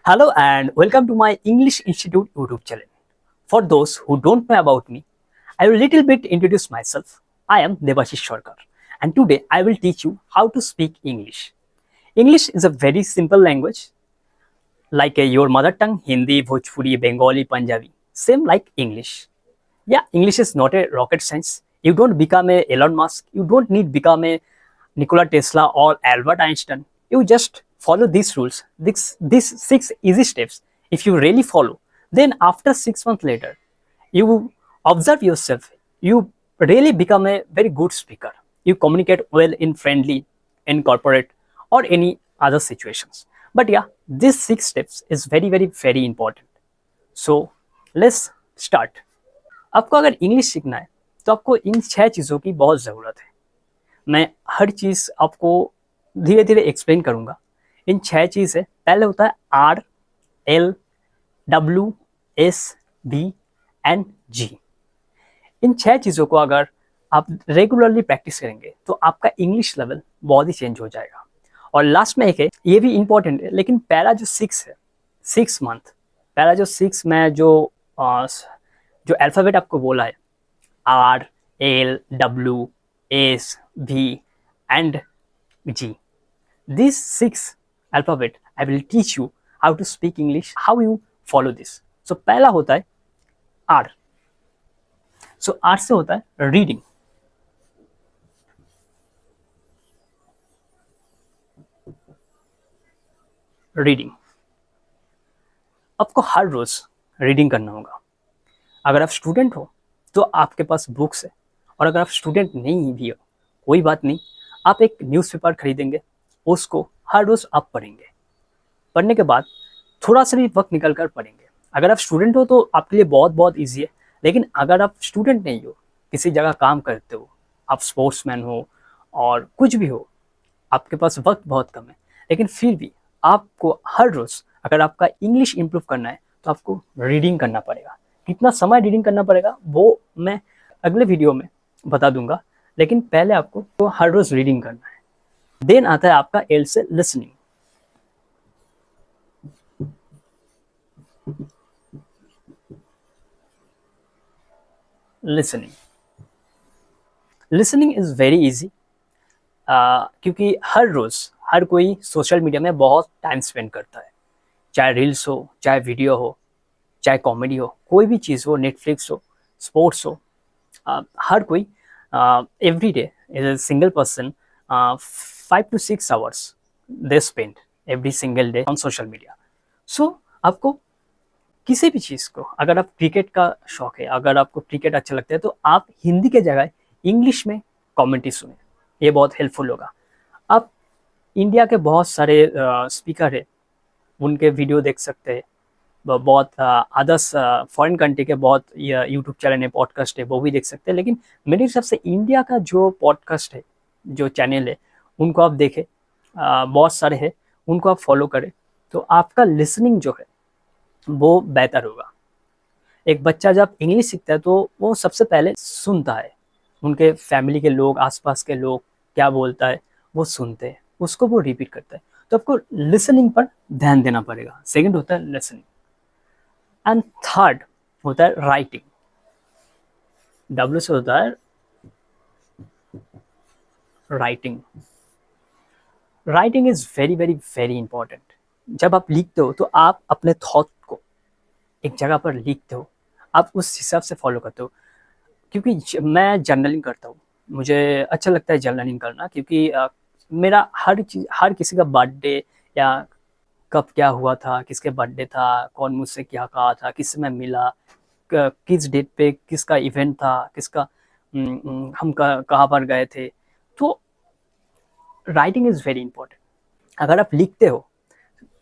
Hello and welcome to my English Institute YouTube channel. For those who don't know about me, I will little bit introduce myself. I am Debashish Sarkar and today I will teach you how to speak English. English is a very simple language like your mother tongue, Hindi, Bhojpuri, Bengali, Punjabi. Same like English. Yeah, English is not a rocket science. You don't become a Elon Musk. You don't need become a Nikola Tesla or Albert Einstein. You just follow these rules, these 6 easy steps. If you really follow, then after 6 months later, you observe yourself. You really become a very good speaker. You communicate well in friendly, in corporate, or any other situations. But yeah, these 6 steps is very important. So let's start. आपको अगर English सीखना है तो आपको इन 6 चीज़ों की बहुत ज़रूरत है। मैं हर चीज़ आपको धीरे धीरे एक्सप्लेन करूँगा। इन 6 चीज़ है, पहले होता है R, L, W, S, B and G. इन 6 चीज़ों को अगर आप रेगुलरली प्रैक्टिस करेंगे तो आपका इंग्लिश लेवल बहुत ही चेंज हो जाएगा। और लास्ट में एक है, ये भी इम्पोर्टेंट है, लेकिन पहला जो 6 है, 6 मंथ, पहला जो 6 में जो अल्फ़ाबेट आपको बोला है, R, L, W, S, B and G, these 6 alphabet I will teach you how to speak English, how you follow this. So पहला होता है R. So R से होता है रीडिंग। रीडिंग आपको हर रोज रीडिंग करना होगा। अगर आप स्टूडेंट हो तो आपके पास बुक्स है, और अगर आप स्टूडेंट नहीं भी हो कोई बात नहीं, आप एक न्यूज़पेपर खरीदेंगे, उसको हर रोज आप पढ़ेंगे। पढ़ने के बाद थोड़ा सा भी वक्त निकल कर पढ़ेंगे। अगर आप स्टूडेंट हो तो आपके लिए बहुत ईजी है, लेकिन अगर आप स्टूडेंट नहीं हो, किसी जगह काम करते हो, आप स्पोर्ट्समैन हो और कुछ भी हो, आपके पास वक्त बहुत कम है, लेकिन फिर भी आपको हर रोज़ अगर आपका इंग्लिश इम्प्रूव करना है तो आपको रीडिंग करना पड़ेगा। कितना समय रीडिंग करना पड़ेगा वो मैं अगले वीडियो में बता दूंगा, लेकिन पहले आपको तो हर रोज़ रीडिंग करना है। देन आता है आपका एल से listening. Listening listening is very easy, क्योंकि हर रोज़ हर कोई सोशल मीडिया में बहुत टाइम स्पेंड करता है, चाहे रील्स हो, चाहे वीडियो हो, चाहे कॉमेडी हो, कोई भी चीज़ हो, नेटफ्लिक्स हो, स्पोर्ट्स हो, हर कोई every day as a single person 5 to 6 hours they spend every single day on social media. So आपको किसी भी चीज़ को, अगर आप क्रिकेट का शौक है, अगर आपको क्रिकेट अच्छा लगता है, तो आप हिंदी के जगह इंग्लिश में कमेंट्री सुने, ये बहुत हेल्पफुल होगा। आप इंडिया के बहुत सारे स्पीकर है, उनके वीडियो देख सकते हैं। बहुत अदर्स फॉरेन कंट्री के बहुत यूट्यूब चैनल है, पॉडकास्ट है, वो भी देख सकते हैं। लेकिन मेरे हिसाब से इंडिया का जो पॉडकास्ट है, जो चैनल है, उनको आप देखें, बहुत सारे हैं, उनको आप फॉलो करें, तो आपका लिसनिंग जो है वो बेहतर होगा। एक बच्चा जब इंग्लिश सीखता है तो वो सबसे पहले सुनता है, उनके फैमिली के लोग, आसपास के लोग क्या बोलता है वो सुनते हैं, उसको वो रिपीट करता है। तो आपको लिसनिंग पर ध्यान देना पड़ेगा। सेकंड होता है लिसनिंग एंड थर्ड होता है राइटिंग। डब्ल्यू से होता है writing. Writing is very important. जब आप लिखते हो तो आप अपने थॉट को एक जगह पर लिखते हो, आप उस हिसाब से फॉलो करते हो। क्योंकि मैं जर्नलिंग करता हूँ, मुझे अच्छा लगता है जर्नलिंग करना, क्योंकि मेरा हर चीज़, हर किसी का बर्थडे या कब क्या हुआ था, किसके बर्थडे था, कौन मुझसे क्या कहा था, किससे मैं मिला, किस डेट पे किसका इवेंट था, किसका हम कहाँ पर गए थे। तो राइटिंग इज़ वेरी इंपॉर्टेंट। अगर आप लिखते हो,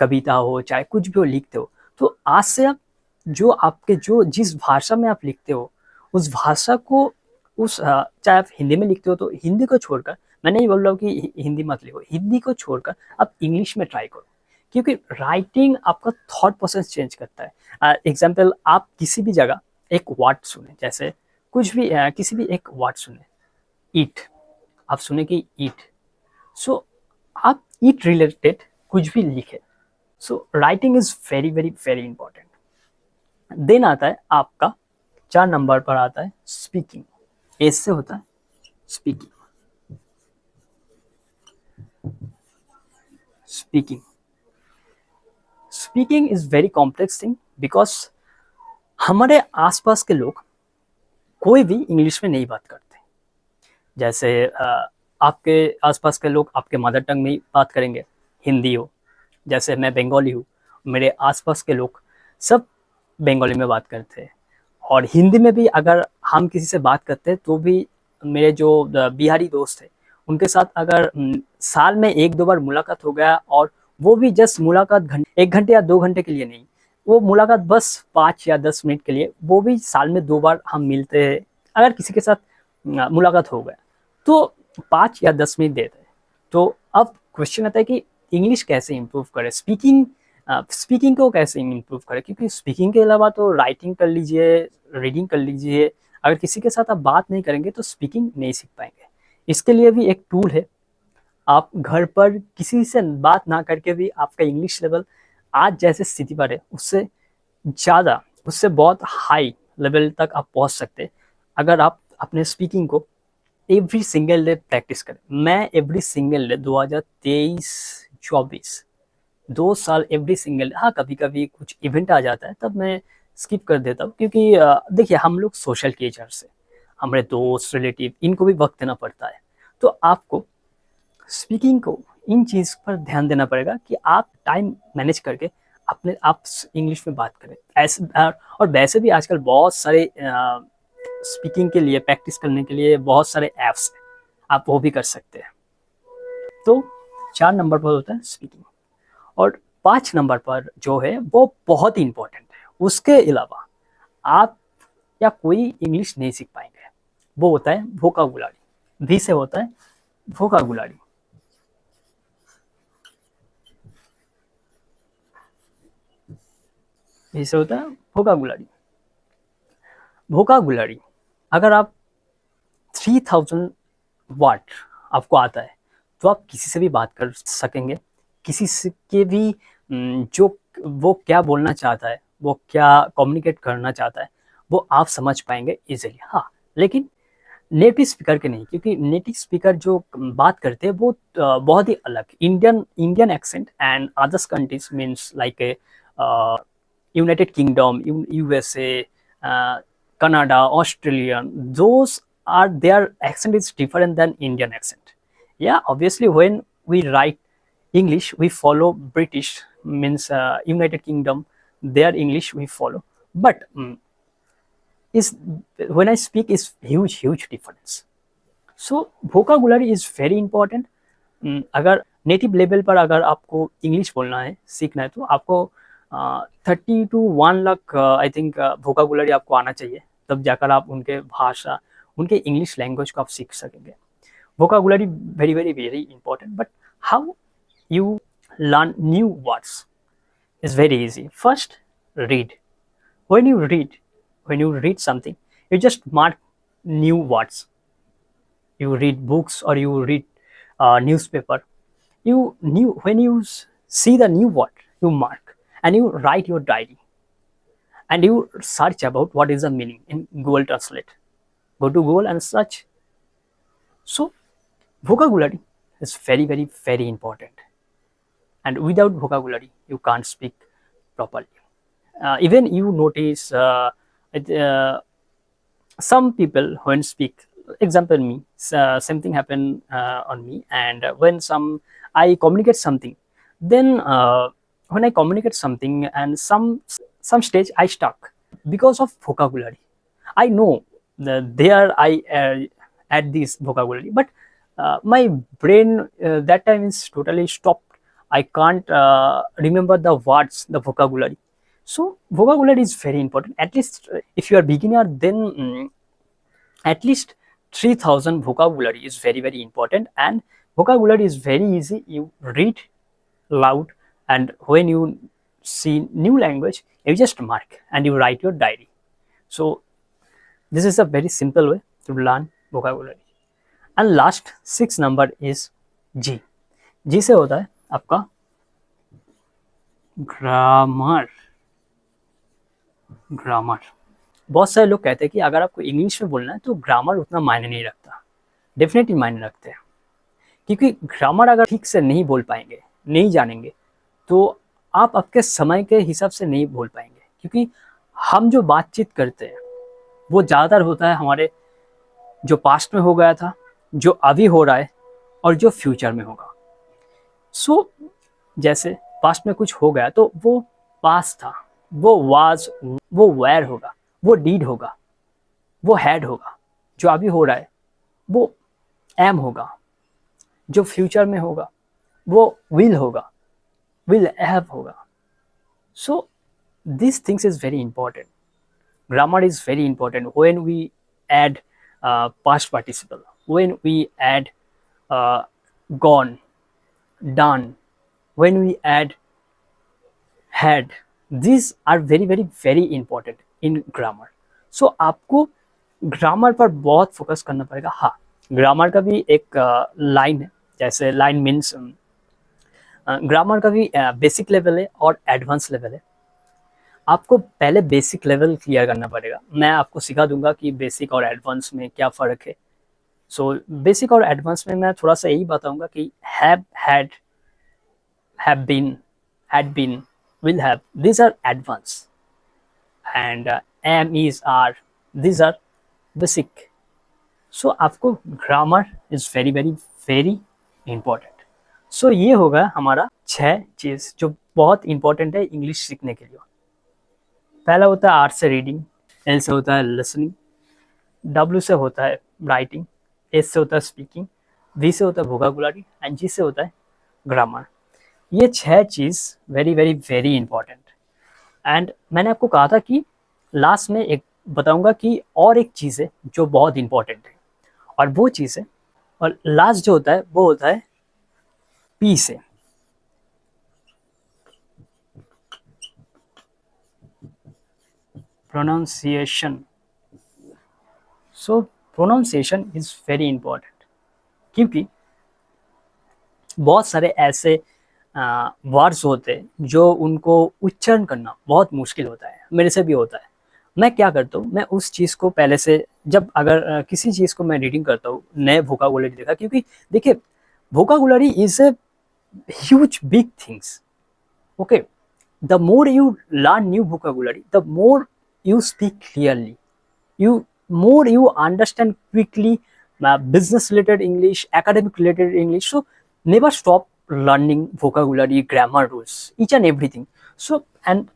कविता हो चाहे कुछ भी हो, लिखते हो, तो आज से आप जो आपके जो जिस भाषा में आप लिखते हो उस भाषा को चाहे आप हिंदी में लिखते हो तो हिंदी को छोड़कर, मैं नहीं बोल रहा हूँ कि हिंदी मत लिखो, हिंदी को छोड़कर आप इंग्लिश में ट्राई करो, क्योंकि राइटिंग आपका थॉट प्रोसेस चेंज करता है। एग्जाम्पल, आप किसी भी जगह एक वर्ड सुने, जैसे कुछ भी किसी भी एक वर्ड सुने, ईट, आप सुने कि ईट, सो आप ईट रिलेटेड कुछ भी लिखे, so writing is very very very important. Then आता है आपका 4 नंबर पर आता है स्पीकिंग। एस से होता है speaking. Speaking speaking is very complex thing because हमारे आसपास के लोग कोई भी इंग्लिश में नहीं बात करते। जैसे आपके आसपास के लोग आपके मदर टंग में ही बात करेंगे, हिंदी हो। जैसे मैं बंगाली हूँ, मेरे आसपास के लोग सब बंगाली में बात करते हैं। और हिंदी में भी अगर हम किसी से बात करते हैं तो भी मेरे जो बिहारी दोस्त हैं उनके साथ अगर साल में 1-2 बार मुलाकात हो गया, और वो भी जस्ट मुलाकात 1 घंटे या 2 घंटे के लिए नहीं, वो मुलाकात बस 5 या 10 मिनट के लिए, वो भी साल में 2 बार हम मिलते हैं। अगर किसी के साथ मुलाकात हो गया तो 5 या 10 मिनट देते हैं। तो अब क्वेश्चन आता है कि इंग्लिश कैसे इम्प्रूव करें, स्पीकिंग को कैसे इम्प्रूव करें, क्योंकि स्पीकिंग के अलावा तो राइटिंग कर लीजिए, रीडिंग कर लीजिए, अगर किसी के साथ आप बात नहीं करेंगे तो स्पीकिंग नहीं सीख पाएंगे। इसके लिए भी एक टूल है। आप घर पर किसी से बात ना करके भी आपका इंग्लिश लेवल आज जैसे स्थिति पर है उससे ज़्यादा, उससे बहुत हाई लेवल तक आप पहुंच सकते हैं अगर आप अपने स्पीकिंग को एवरी सिंगल डे प्रैक्टिस करें। मैं एवरी सिंगल डे 2023-24 2 साल एवरी सिंगल, हाँ कभी कभी कुछ इवेंट आ जाता है तब मैं स्किप कर देता हूँ, क्योंकि देखिए हम लोग सोशल क्रिएचर्स से, हमारे दोस्त रिलेटिव इनको भी वक्त देना पड़ता है। तो आपको स्पीकिंग को इन चीज़ पर ध्यान देना पड़ेगा कि आप टाइम मैनेज करके अपने आप इंग्लिश में बात करें। ऐसे और वैसे भी आजकल बहुत सारे स्पीकिंग के लिए प्रैक्टिस करने के लिए बहुत सारे ऐप्स हैं, आप वो भी कर सकते हैं। तो 4 नंबर पर होता है स्पीकिंग। और 5 नंबर पर जो है वो बहुत ही इंपॉर्टेंट है, उसके अलावा आप या कोई इंग्लिश नहीं सीख पाएंगे। वो होता है वोकाबुलारी। वी से होता है वोकाबुलारी। वी से होता है वोकाबुलारी। वोकाबुलारी अगर आप 3000 वाट आपको आता है तो आप किसी से भी बात कर सकेंगे। किसी से के भी जो वो क्या बोलना चाहता है, वो क्या कम्युनिकेट करना चाहता है, वो आप समझ पाएंगे इजीली। हाँ, लेकिन नेटिव स्पीकर के नहीं, क्योंकि नेटिव स्पीकर जो बात करते हैं वो बहुत ही अलग, Indian Indian accent and others countries means like United kingdom, USA, Canada, Australian, those are their accent is different than Indian accent. Yeah, obviously when we write English we follow British, means United Kingdom, their English we follow, but is when I speak is huge difference. So vocabulary is very important. अगर native level पर अगर आपको English बोलना है, सीखना है, तो आपको 30 to 1 lakh I think vocabulary आपको आना चाहिए, तब जाकर आप उनके भाषा, उनके इंग्लिश लैंग्वेज को आप सीख सकेंगे। Vocabulary very very very important, but how you learn new words is very easy. First, read. When you read, when you read something, you just mark new words. You read books or you read newspaper. You new when you see the new word, you mark and you write your diary and you search about what is the meaning in Google Translate. Go to Google and search. So vocabulary is very very very important, and without vocabulary you can't speak properly. Even you notice some people when speak, example me, same thing happen on me, and when I communicate something, then when I communicate something and some stage I stuck because of vocabulary. I know there I add this vocabulary, but my brain that time is totally stopped. I can't remember the words, the vocabulary. So vocabulary is very important. At least if you are beginner, then at least 3000 vocabulary is very very important, and vocabulary is very easy. You read loud, and when you see new language you just mark and you write your diary. So this is a very simple way to learn vocabulary. And last 6 number is G. G से होता है आपका grammar. Grammar, बहुत सारे लोग कहते हैं कि अगर आपको इंग्लिश में बोलना है तो ग्रामर उतना मायने नहीं रखता। डेफिनेटली मायने रखते हैं, क्योंकि ग्रामर अगर ठीक से नहीं बोल पाएंगे, नहीं जानेंगे, तो आप आपके समय के हिसाब से नहीं बोल पाएंगे। क्योंकि हम जो बातचीत करते हैं वो ज़्यादातर होता है हमारे जो पास्ट में हो गया था, जो अभी हो रहा है, और जो फ्यूचर में होगा। सो जैसे पास्ट में कुछ हो गया तो वो पास्ट था, वो वाज, वो वेयर होगा, वो डीड होगा, वो हैड होगा। जो अभी हो रहा है वो एम होगा, जो फ्यूचर में होगा वो विल होगा, विल हैव होगा। So this things is very important. Grammar is very important when we add past participle, when we add uh, gone, done, when we add had. These are very very very important in grammar. So आपको grammar पर बहुत focus करना पड़ेगा। हाँ, grammar का भी एक line है, जैसे लाइन मीन्स, ग्रामर का भी बेसिक लेवल है और एडवांस लेवल है। आपको पहले बेसिक लेवल क्लियर करना पड़ेगा। मैं आपको सिखा दूंगा कि बेसिक और एडवांस में क्या फ़र्क है। सो बेसिक और एडवांस में मैं थोड़ा सा यही बताऊंगा कि have, been, had been, will have, these are advanced, and am, is, are, these are basic. So आपको grammar is very very very important. So ये होगा हमारा 6 चीज़ जो बहुत इंपॉर्टेंट है इंग्लिश सीखने के लिए। पहला होता है आर से रीडिंग, एल से होता है लिसनिंग, डब्ल्यू से होता है राइटिंग, एस से होता है स्पीकिंग, वी से होता है वोकाबुलरी, एंड जी से होता है ग्रामर। ये 6 चीज़ very very very important. And मैंने आपको कहा था कि लास्ट में एक बताऊंगा कि और एक चीज़ है जो बहुत इंपॉर्टेंट है, और वो चीज़ है, और लास्ट जो होता है वो होता है पी से। Pronunciation. So pronunciation is very important, क्योंकि बहुत सारे ऐसे वर्ड्स होते हैं जो उनको उच्चारण करना बहुत मुश्किल होता है। मेरे से भी होता है। मैं क्या करता हूँ, मैं उस चीज़ को पहले से, जब अगर किसी चीज़ को मैं रीडिंग करता हूँ, नए वोकाबुलरी देखा, क्योंकि देखिए vocabulary is a huge big things. Okay, the more you learn new vocabulary, the more you speak clearly, you more you understand quickly business related English, academic related English. So never stop learning vocabulary, grammar rules, each and everything. So and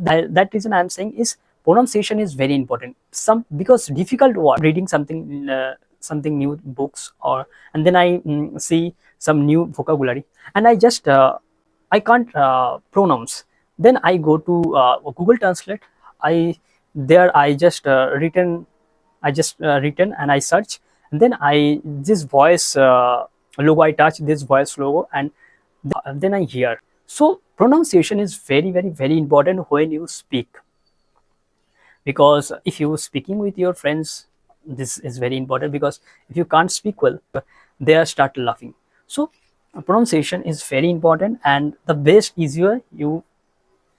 that reason I am saying is pronunciation is very important. Some because difficult word, reading something something new books, or and then I see some new vocabulary and I just I can't pronounce. Then I go to Google Translate. I just written and I search, and then I this voice logo, I touch this voice logo, and then I hear. So pronunciation is very very very important when you speak, because if you speaking with your friends, this is very important, because if you can't speak well, they are start laughing. So pronunciation is very important, and the best is you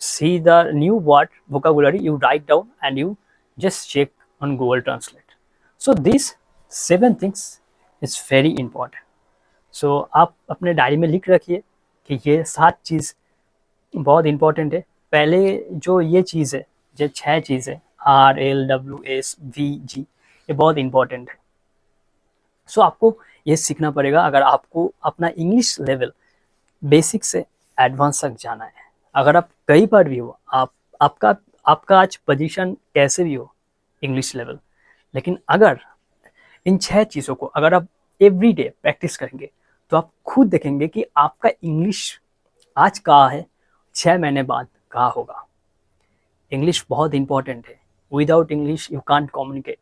see the new word vocabulary, you write down and you just check on Google Translate. So these 7 things is very important. So आप अपने diary में लिख रखिए कि ये 7 चीज़ बहुत important है। पहले जो ये चीज़ है, जो 6 चीज़ है, RLWSVG, ये बहुत इंपॉर्टेंट है। सो आपको ये सीखना पड़ेगा अगर आपको अपना इंग्लिश लेवल बेसिक से एडवांस तक जाना है। अगर आप कहीं पर भी हो, आपका आज पोजीशन कैसे भी हो इंग्लिश लेवल, लेकिन अगर इन 6 चीज़ों को अगर आप एवरी डे प्रैक्टिस करेंगे तो आप खुद देखेंगे कि आपका इंग्लिश आज कहाँ है, 6 महीने बाद कहाँ होगा। इंग्लिश बहुत इंपॉर्टेंट है। Without English you can't communicate.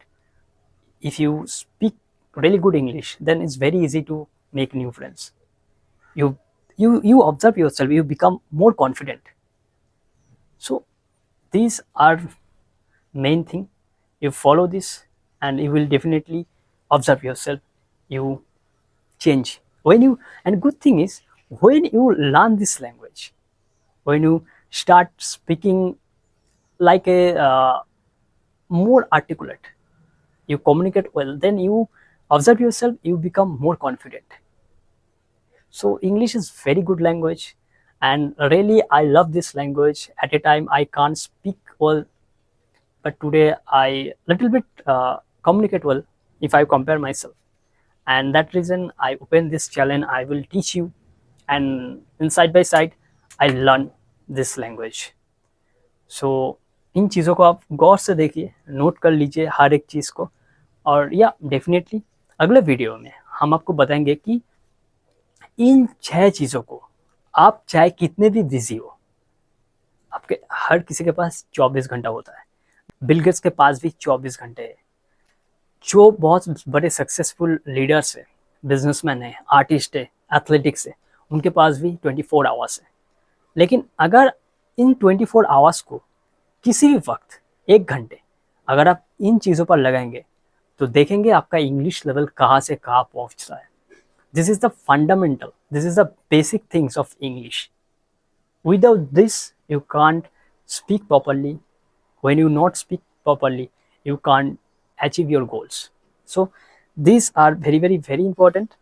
If you speak really good English, then it's very easy to make new friends. You observe yourself, you become more confident. So these are main thing. You follow this and you will definitely observe yourself, you change when you. And good thing is when you learn this language, when you start speaking like a more articulate. You communicate well, then you observe yourself, you become more confident. So English is very good language, and really I love this language. At a time I can't speak well, but today I little bit communicate well if I compare myself. And that reason I open this challenge. I will teach you, and in side by side I learn this language. सो इन चीज़ों को आप गौर से देखिए, note कर लीजिए हर एक चीज़ को। और या डेफिनेटली अगले वीडियो में हम आपको बताएंगे कि इन 6 चीज़ों को आप चाहे कितने भी बिजी हो, आपके हर किसी के पास 24 घंटा होता है, बिल गेट्स के पास भी 24 घंटे है, जो बहुत बड़े सक्सेसफुल लीडर्स है, बिजनेसमैन है, आर्टिस्ट है, एथलेटिक्स है, उनके पास भी 24 आवर्स है। लेकिन अगर इन 24 आवर्स को किसी भी वक्त 1 घंटे अगर आप इन चीज़ों पर लगाएंगे तो देखेंगे आपका इंग्लिश लेवल कहाँ से कहाँ पहुँच रहा है। This is the fundamental, this is the basic things of English. Without this you can't speak properly. When you not speak properly you can't achieve your goals. So these are very very very important.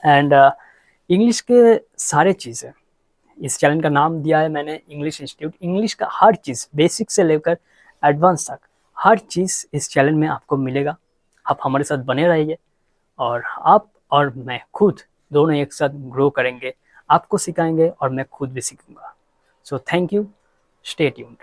And English के सारे चीज़ें, इस channel का नाम दिया है मैंने English institute. English का हर चीज़ बेसिक से लेकर एडवांस तक हर चीज़ इस चैनल में आपको मिलेगा। आप हमारे साथ बने रहिए और आप और मैं खुद दोनों एक साथ ग्रो करेंगे, आपको सिखाएंगे और मैं खुद भी सीखूंगा। So thank you, stay tuned.